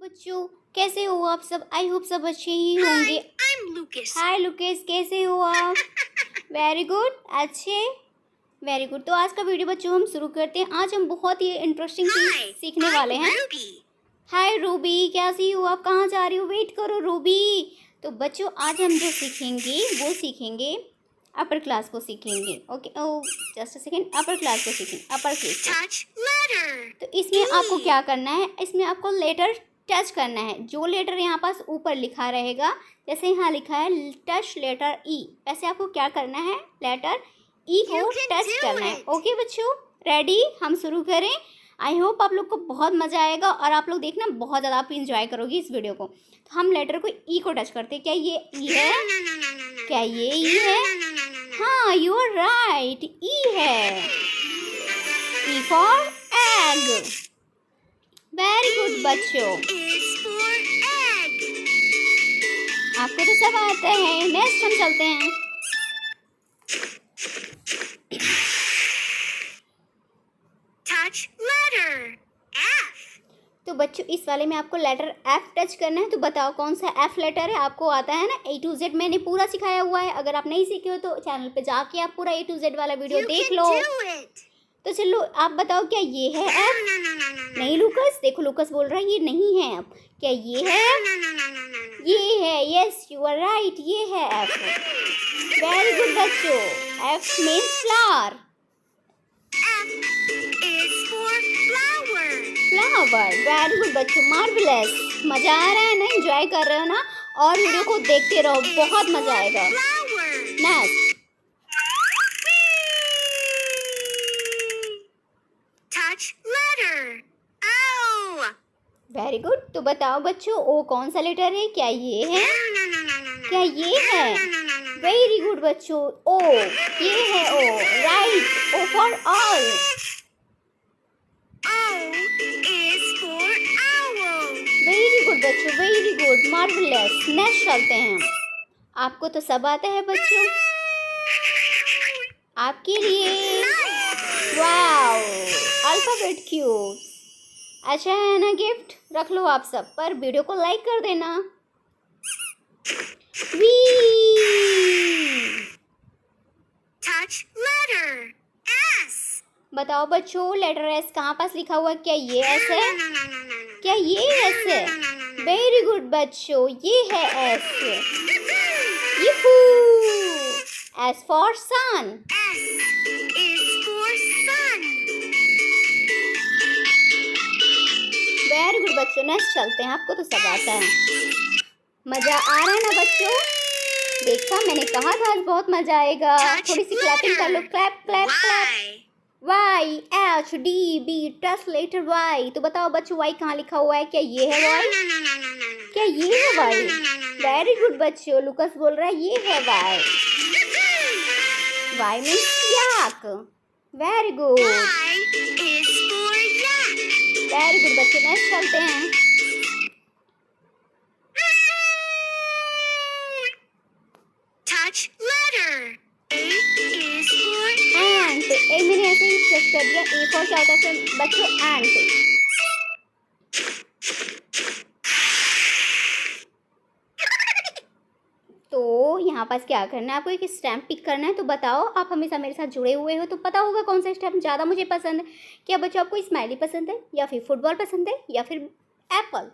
बच्चों, कैसे हो आप सब? आई होप सब अच्छे ही होंगे। हाय लुकेश, कैसे हो आप? वेरी गुड, अच्छे, वेरी गुड। तो आज का वीडियो बच्चों हम शुरू करते हैं। आज हम बहुत ही इंटरेस्टिंग चीज सीखने वाले हैं। हाय रूबी, कैसी हो आप? कहाँ जा रही हो? वेट करो रूबी। तो बच्चों आज हम जो सीखेंगे वो सीखेंगे अपर क्लास को सीखेंगे। Okay, oh just a second, upper class को सीखेंगे, अपर केस। तो इसमें आपको क्या करना है? इसमें आपको लेटर टच करना है। जो लेटर यहाँ पास ऊपर लिखा रहेगा, जैसे यहाँ लिखा है टच लेटर ई, वैसे आपको क्या करना है? लेटर ई को टच करना है। ओके बच्चों, रेडी? हम शुरू करें। आई होप आप लोग को बहुत मज़ा आएगा और आप लोग देखना बहुत ज़्यादा आप इंजॉय करोगे इस वीडियो को। तो हम लेटर को ई को टच करते हैं। क्या ये ई है? क्या ये ई है? हाँ, यू आर राइट, ई है। E for egg. Very good बच्चों, आपको तो सब आता है। नेक्स्ट हम चलते हैं। Touch letter F. तो बच्चों इस वाले में आपको लेटर एफ टच करना है। तो बताओ कौन सा एफ लेटर है? आपको आता है ना A to Z, मैंने पूरा सिखाया हुआ है। अगर आप नहीं सीखे हो तो चैनल पे जाके आप पूरा A to Z वाला वीडियो You देख can लो। do it. तो चलो आप बताओ, क्या ये है एफ? No. नहीं लुकस, देखो लुकस बोल रहा है ये नहीं है एफ। क्या ये है? No. ये है। यस यू आर राइट, ये है एफ। वेरी गुड बच्चों, F means flower. F is for flower. Flower. Very good बच्चों, मार्वलेस। मजा आ रहा है ना? एंजॉय कर रहे हो ना? और वीडियो को देखते रहो, बहुत मजा आएगा। Flower. Next. Touch letter O. Very good. तो बताओ बच्चों ओ कौन सा लेटर है? क्या ये है? No. क्या ये है? वेरी गुड बच्चों, ओ, ये है O, right, O for owl. O is for owl. Very good बच्चों, वेरी गुड, मार्वलेस। नेक्स्ट चलते हैं। आपको तो सब आता है बच्चों, आपके लिए वाओ, अल्फाबेट क्यूब। अच्छा है ना? गिफ्ट रख लो आप सब, पर वीडियो को लाइक कर देना। वी। Touch letter S. बताओ बच्चों लेटर एस कहाँ पास लिखा हुआ है? क्या ये एस है? No. क्या ये एस है? वेरी गुड बच्चों, ये है S. Yoohoo, S for sun. S is for sun. Very good बच्चों, नेक्स्ट चलते हैं। आपको तो सब आता है। मजा आ रहा है ना बच्चों? देखा, मैंने कहा था आज बहुत मजा आएगा। थोड़ी सी क्लैपिंग कर लो, clap clap clap. Y. Y H D B, touch letter Y. तो बताओ बच्चों वाई कहाँ लिखा हुआ है? क्या ये है वाई? No. क्या ये है वाई? वेरी गुड बच्चों, लुकस बोल रहा है ये है Y. Y means yak. Very good, Y is for yak. Very good बच्चों, नेक्स्ट चलते हैं। Touch letter A is for एंट। ए मैंने ऐसे ही प्रेस कर दिया। ए फॉर क्या होता है फिर बच्चों? एंट। तो यहाँ पास क्या करना है? आपको एक स्टैम्प पिक करना है। तो बताओ, आप हमेशा मेरे साथ जुड़े हुए हो तो पता होगा कौन सा स्टैम्प ज़्यादा मुझे पसंद है। क्या बच्चों आपको स्माइली पसंद है, या फिर फुटबॉल पसंद है, या फिर एप्पल?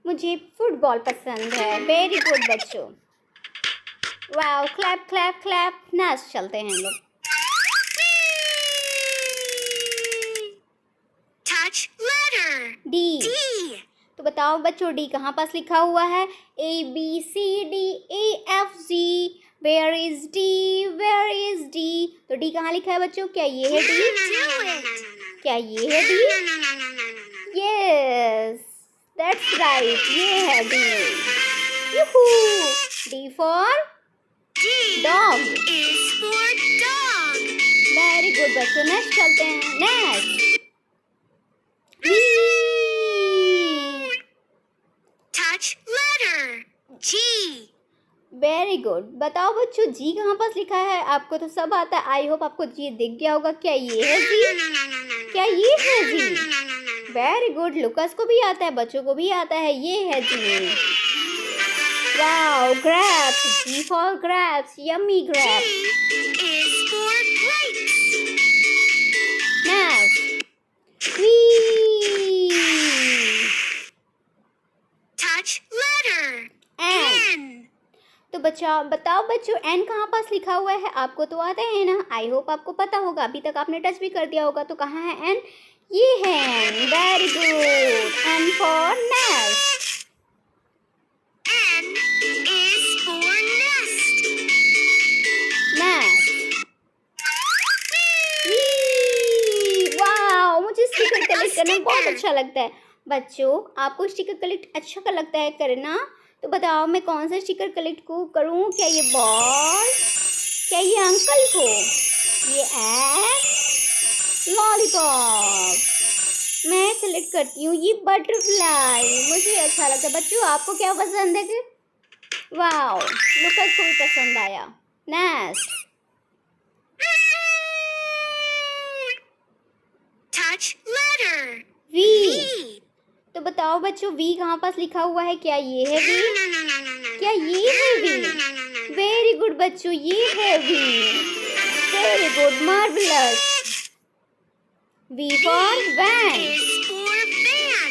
मुझे फुटबॉल पसंद है। वेरी गुड बच्चों, wow, clap clap clap. Next चलते हैं हम लोग। touch letter D. D. तो बताओ बच्चों डी कहाँ पास लिखा हुआ है? A B C D A F G, where is D, where is D? तो डी कहाँ लिखा है बच्चों? क्या ये है डी? क्या ये है डी? यस, दैट्स राइट, ये है D. Yoohoo, D for D dog. is for dog. Very good बच्चों, नेक्स्ट चलते हैं। Next Touch letter G. Very good. बताओ बच्चों जी कहाँ पास लिखा है? आपको तो सब आता है। आई होप आपको जी दिख गया होगा। क्या ये है जी? क्या ये है जी? वेरी गुड, लुकस को भी आता है, बच्चों को भी आता है। ये है G, wow, grapes. G for grapes, yummy G grapes. is for grapes. Next, V. Touch letter. N. N. तो बताओ बच्चों, एन कहाँ पास लिखा हुआ है? आपको तो आता है ना, आई होप आपको पता होगा, अभी तक आपने टच भी कर दिया होगा। तो कहाँ है एन? ये है N, very good. N for nest. N is for nest. Nest, wow, मुझे स्टिकर कलेक्ट करना बहुत अच्छा लगता है। बच्चों, आपको स्टिकर कलेक्ट अच्छा लगता है करना? तो बताओ मैं कौन सा स्टिकर कलेक्ट को करूँ? क्या ये बॉल? क्या ये अंकल को? ये एग? लॉलीपॉप? मैं सेलेक्ट करती हूँ ये बटरफ्लाई, मुझे अच्छा लगता है। बच्चों, आपको क्या पसंद है? वाओ, लुकस को भी पसंद आया। Next, Touch letter. V. V. तो बताओ बच्चों, वी कहाँ पास लिखा हुआ है? क्या ये है वी? No. क्या ये है वी? वेरी गुड बच्चों, ये है V. Very good, marvellous. V for van. Is for fan.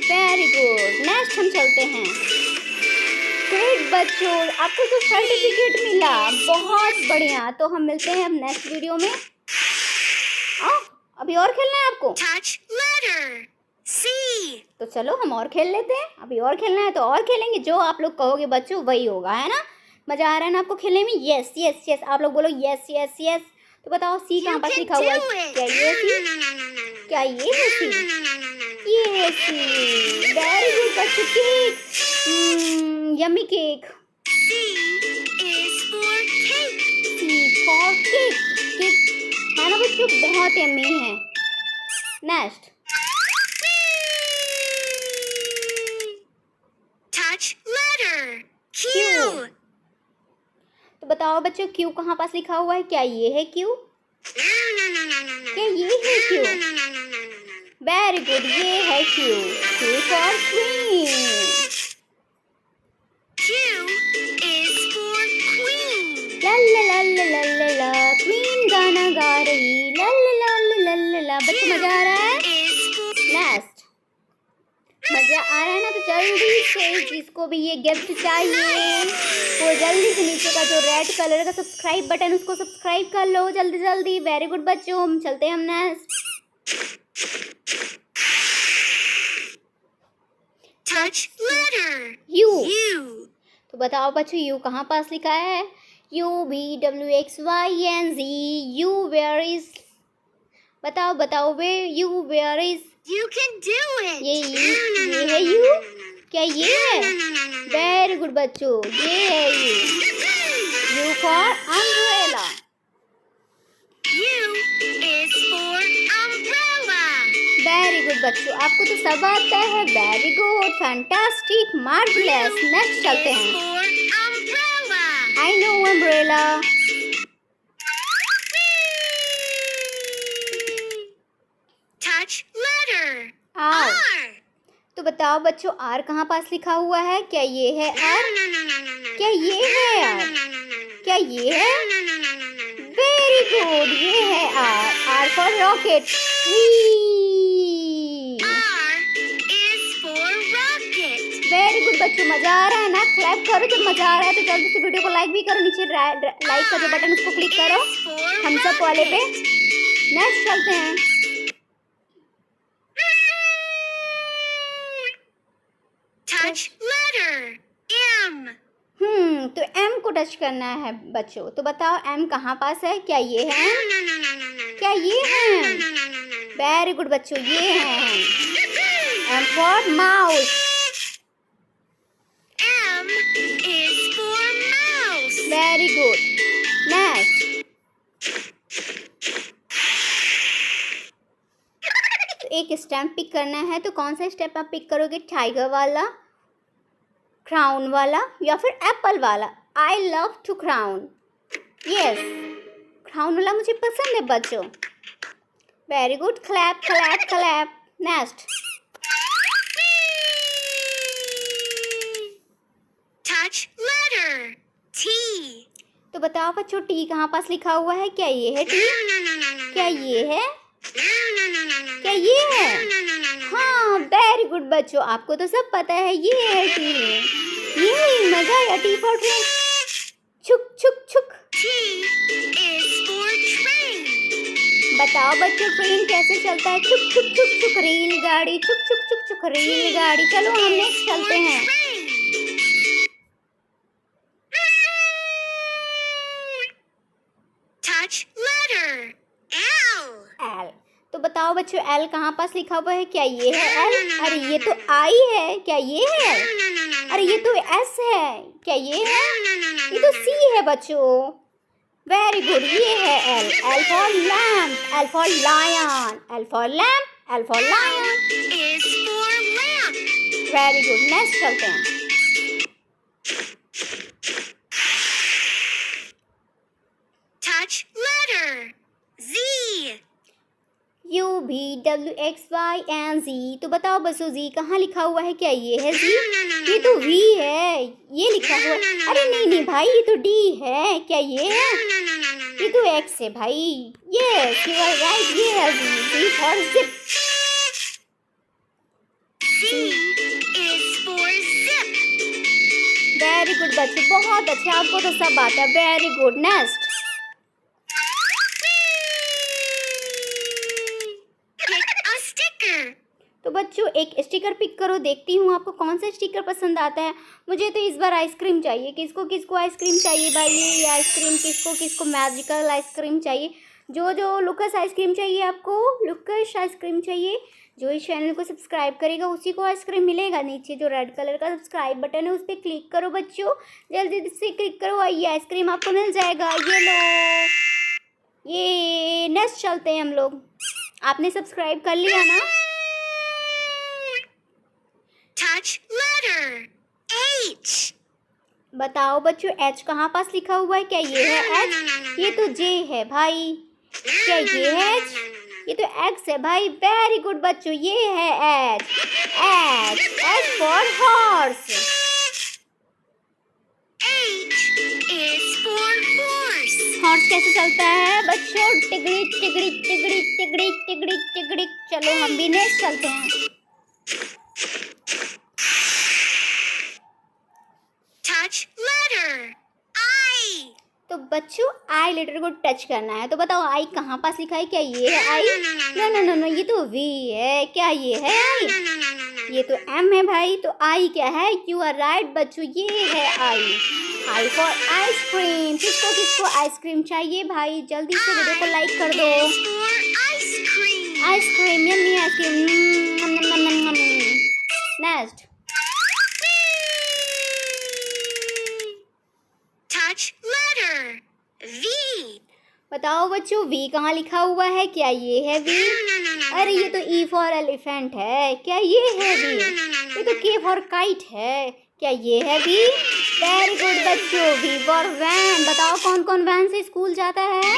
Very good, next हम चलते हैं। ग्रेट बच्चों, आपको तो सर्टिफिकेट मिला, बहुत बढ़िया। तो हम मिलते हैं अब नेक्स्ट वीडियो में। अभी और खेलना है आपको? Touch letter. C. तो चलो हम और खेल लेते हैं। अभी और खेलना है तो और खेलेंगे, जो आप लोग कहोगे बच्चों वही होगा, है ना? मजा आ रहा है ना आपको खेलने में? यस यस यस, आप लोग बोलो यस यस यस। तो बताओ सी कहाँ पास लिखा हुआ है? क्या ये सी? क्या ये है सी? ये है सी। वेरी गुड बच्चों, cake, yummy cake. C is for cake. C for cake, cake है ना बच्चों, बहुत यम्मी है। Next, Touch letter. Q. Q. तो बताओ बच्चों, क्यू कहाँ पास लिखा हुआ है? क्या ये है क्यू? क्या ये है क्यू? वेरी गुड, ये है Q. Q for queen. Q is for queen. ला ला ला ला ला ला ला, क्वीन गाना गा रही, ला ला ला ला ला ला। बच्चों, मजा आ रहा है? Is for नेक्स्ट, मजा आ रहा है ना? तो जल्दी से जिसको भी ये गिफ्ट चाहिए वो जल्दी से नीचे का जो रेड कलर का सब्सक्राइब बटन, उसको सब्सक्राइब कर लो जल्दी जल्दी। वेरी गुड बच्चों, हम चलते हैं हम next. touch letter. You. U. तो बताओ बच्चों, यू कहाँ पास लिखा है? यू भी WXYNZ, यू वेयर इज? बताओ बताओ, way U where is? You can do it. ये है यू? क्या ये है? वेरी गुड बच्चों, ये है U. U for umbrella. U is for umbrella. Very good बच्चों, आपको तो सब आता है। Very good, fantastic, marvellous. Next चलते Is हैं। for umbrella. I know umbrella. Touch letter. R. R. तो बताओ बच्चों, आर कहाँ पास लिखा हुआ है? क्या ये है आर? क्या ये है आर? क्या ये है? वेरी गुड, ये है R. R for rocket. R is for rocket. Very good बच्चों, मजा आ रहा है ना? क्लैप करो जब मजा आ रहा है तो जल्दी से वीडियो को लाइक भी करो। नीचे लाइक का जो बटन उसको क्लिक करो Is for थम्स अप वाले पे। rocket. नेक्स्ट चलते हैं। Touch letter. M. तो एम को टच करना है बच्चों। तो बताओ एम कहाँ पास है? क्या ये है? क्या ये है? वेरी गुड बच्चों, ये है M for mouse. M is for mouse. Very good. Next, तो एक स्टैम्प पिक करना है। तो कौन सा स्टेप आप पिक करोगे? टाइगर वाला, क्राउन वाला, या फिर एप्पल वाला? I love to crown. Yes, crown वाला मुझे पसंद है बच्चों। Very good, clap clap clap. Next, letter. T. तो बताओ बच्चों टी कहाँ पास लिखा हुआ है? क्या ये है टी? क्या ये है? क्या ये है? हाँ, वेरी गुड बच्चों, आपको तो सब पता है, ये है टी। ये मजा आया, टी फॉर ट्रेन। छुक छुक छुक। T is for train. बताओ बच्चों ट्रेन कैसे चलता है? छुक छुक छुक छुक रेलगाड़ी, छुक छुक छुक छुक रेलगाड़ी। चलो हम नेक्स्ट चलते हैं। Touch letter L. एल। तो बताओ बच्चों एल कहाँ पास लिखा हुआ है? क्या ये है एल? अरे ये तो आई है। क्या ये है? अरे ये तो एस है। क्या ये है? ये तो सी है बच्चों। वेरी गुड, ये है L. L for lamp, L for lion, L for lamp, L for lion. Is for lamp. Very good, next चलते हैं। Touch letter Z. U V W X Y and Z। तो बताओ बच्चों जी कहाँ लिखा हुआ है? क्या ये है जी? ये तो V है, ये लिखा हुआ है। अरे नहीं नहीं भाई, ये तो D है। क्या ये है? ये तो X है भाई। यस यू आर राइट, ये है Z for zip. Z is for zip. Very good बच्चों, बहुत अच्छे, आपको तो सब आता है। Very good, next. Pick a sticker. तो बच्चों एक स्टिकर पिक करो, देखती हूँ आपको कौन सा स्टिकर पसंद आता है। मुझे तो इस बार आइसक्रीम चाहिए। किसको किसको आइसक्रीम चाहिए भाई? ये आइसक्रीम किसको किसको मैजिकल आइसक्रीम चाहिए? जो लुकस आइसक्रीम चाहिए आपको, लुकस आइसक्रीम चाहिए। जो इस चैनल को सब्सक्राइब करेगा उसी को आइसक्रीम मिलेगा। नीचे जो रेड कलर का सब्सक्राइब बटन है उस पर क्लिक करो बच्चों, जल्दी से क्लिक करो, ये आइसक्रीम आपको मिल जाएगा। ये लो, ये नेक्स्ट चलते हैं हम लोग। आपने सब्सक्राइब कर लिया ना? Touch letter H. बताओ बच्चों एच कहाँ पास लिखा हुआ है? क्या ये है एच? ये तो जे है भाई। क्या ये है एच? ये तो एक्स है भाई। वेरी गुड बच्चों, ये है H. H, H for horse. H is for horse. Horse कैसे चलता है बच्चों? टिगड़ी टिगड़ी टिगड़ी टिगड़ी टिगड़ी टिगड़ी। चलो हम भी नेक्स्ट चलते हैं। Touch letter I. तो बच्चों आई लेटर को टच करना है। तो बताओ आई कहाँ पास लिखा है? क्या ये है आई? नो नो नो नो, ये तो वी है। क्या ये है आई? ये तो एम है भाई। तो आई क्या है? यू आर राइट बच्चों, ये है आई। I for ice cream. किसको किसको आइसक्रीम चाहिए भाई? जल्दी से वीडियो को लाइक कर दो। Is for ice cream. Ice cream, yummy ice cream. Next. Touch letter V. बताओ बच्चों वी कहाँ लिखा हुआ है? क्या ये है वी? अरे ये तो ई फॉर एलिफेंट है। क्या ये है वी? ये तो के फॉर काइट है। क्या ये है वी? वेरी गुड बच्चों, वी फॉर वैन। बताओ कौन कौन वैन से स्कूल जाता है? V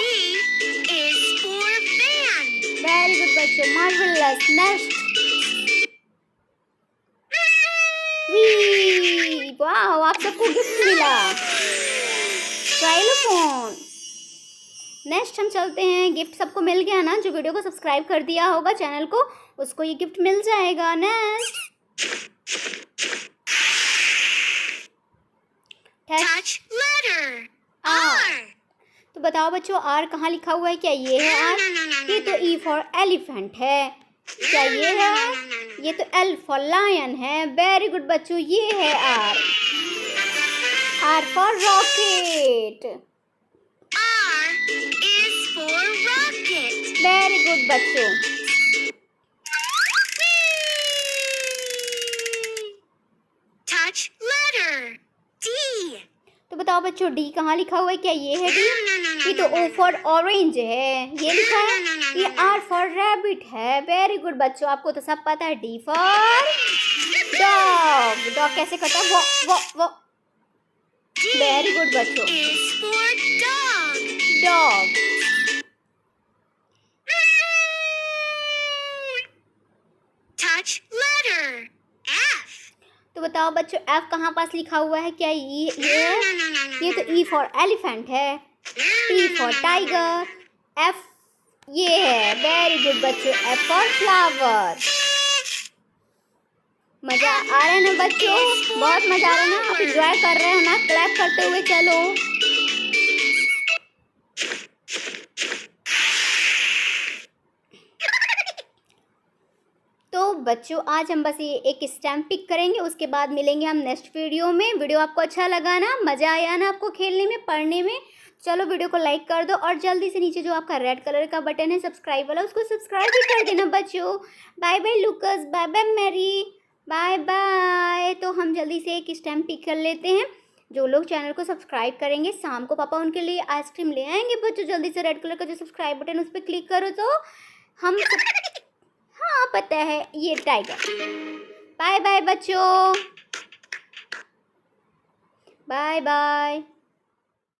is for van. Very good बच्चों, मार्वेलस। नेक्स्ट। वी, वाह, आप सबको गिफ्ट मिला, ट्राइलोफोन। नेक्स्ट हम चलते हैं। गिफ्ट सबको मिल गया ना? जो वीडियो को सब्सक्राइब कर दिया होगा चैनल को, उसको ये गिफ्ट मिल जाएगा। Next. Touch letter R. R. तो बताओ बच्चों आर कहाँ लिखा हुआ है? क्या ये है आर? ये तो ई फॉर एलिफेंट है। क्या ये है? ये तो एल फॉर लायन है। वेरी गुड बच्चों, ये है R. R for rocket. R is for rocket. Very good बच्चों। Touch letter D. तो बताओ बच्चों डी कहाँ लिखा हुआ है? क्या ये है डी? ये तो ओ फॉर ऑरेंज है, ये लिखा है। ये आर फॉर रैबिट है। वेरी गुड बच्चों, आपको तो सब पता है। D for dog. डॉग कैसे करता है? वो। वेरी गुड बच्चों, Is for dog. Dog. Touch letter F. तो बताओ बच्चों एफ कहाँ पास लिखा हुआ है? क्या ये है? ये तो ई फॉर एलिफेंट है, टी फॉर टाइगर, एफ ये है। वेरी गुड बच्चों, एफ फॉर फ्लावर। मजा आ रहा है ना बच्चों? बहुत मजा आ रहा है ना? आप एंजॉय कर रहे हो ना क्लैप करते हुए? चलो तो बच्चों आज हम बस ये एक स्टैम्प पिक करेंगे, उसके बाद मिलेंगे हम नेक्स्ट वीडियो में। वीडियो आपको अच्छा लगा ना? मज़ा आया ना आपको खेलने में, पढ़ने में? चलो वीडियो को लाइक कर दो और जल्दी से नीचे जो आपका रेड कलर का बटन है सब्सक्राइब वाला, उसको सब्सक्राइब भी कर देना बच्चों। Bye bye Lucas, bye bye Mary, bye bye. तो हम जल्दी से एक स्टैम्प पिक कर लेते हैं। जो लोग चैनल को सब्सक्राइब करेंगे शाम को पापा उनके लिए आइसक्रीम ले आएंगे बच्चों। जल्दी से रेड कलर का जो सब्सक्राइब बटन उस पर क्लिक करो तो हम हाँ पता है ये टाइगर। बाय बाय बच्चों, बाय बाय।